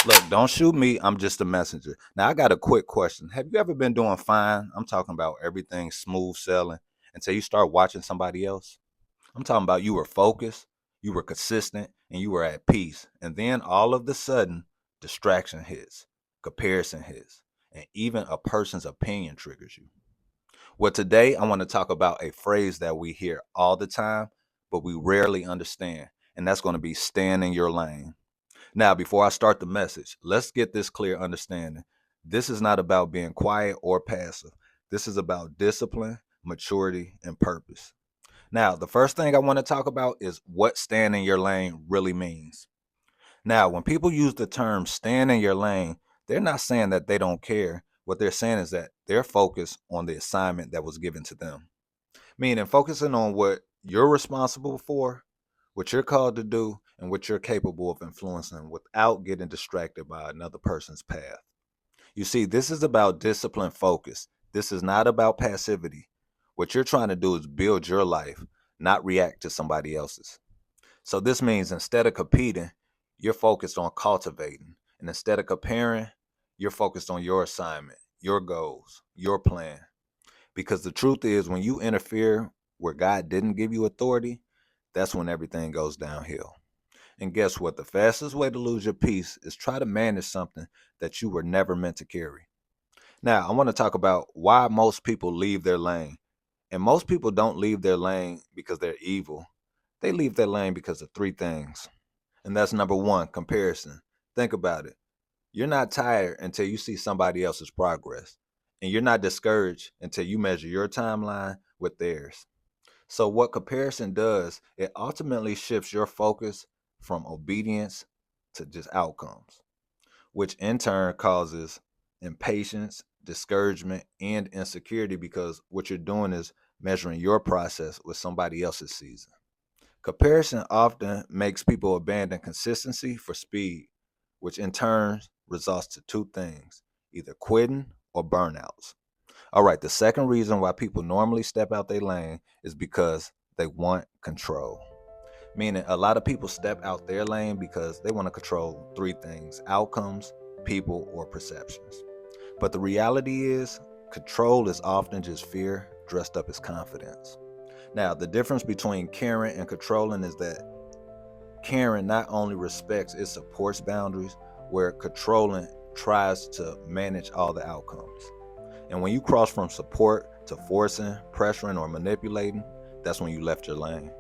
Look, don't shoot me. I'm just a messenger. Now, I got a quick question. Have you ever been doing fine? I'm talking about everything smooth sailing until you start watching somebody else. I'm talking about you were focused, you were consistent, and you were at peace. And then all of the sudden, distraction hits, comparison hits, and even a person's opinion triggers you. Well, today I want to talk about a phrase that we hear all the time, but we rarely understand, and that's going to be staying in your lane. Now, before I start the message, let's get this clear understanding. This is not about being quiet or passive. This is about discipline, maturity, and purpose. Now, the first thing I want to talk about is what staying in your lane really means. Now, when people use the term staying in your lane, they're not saying that they don't care. What they're saying is that they're focused on the assignment that was given to them, meaning focusing on what you're responsible for, what you're called to do, and what you're capable of influencing without getting distracted by another person's path. You see, this is about discipline focus. This is not about passivity. What you're trying to do is build your life, not react to somebody else's. So this means instead of competing, you're focused on cultivating. And instead of comparing, you're focused on your assignment, your goals, your plan. Because the truth is, when you interfere where God didn't give you authority, that's when everything goes downhill. And guess what? The fastest way to lose your peace is try to manage something that you were never meant to carry. Now, I want to talk about why most people leave their lane. And most people don't leave their lane because they're evil. They leave their lane because of three things. And that's number one, comparison. Think about it. You're not tired until you see somebody else's progress. And you're not discouraged until you measure your timeline with theirs. So, what comparison does, it ultimately shifts your focus from obedience to just outcomes, which in turn causes impatience, discouragement, and insecurity because what you're doing is measuring your process with somebody else's season. Comparison often makes people abandon consistency for speed, which in turn results to two things, either quitting or burnouts. All right, the second reason why people normally step out their lane is because they want control. Meaning, a lot of people step out their lane because they want to control three things: outcomes, people, or perceptions. But the reality is, control is often just fear dressed up as confidence. Now, the difference between caring and controlling is that caring not only respects, it supports boundaries, where controlling tries to manage all the outcomes. And when you cross from support to forcing, pressuring, or manipulating, that's when you left your lane.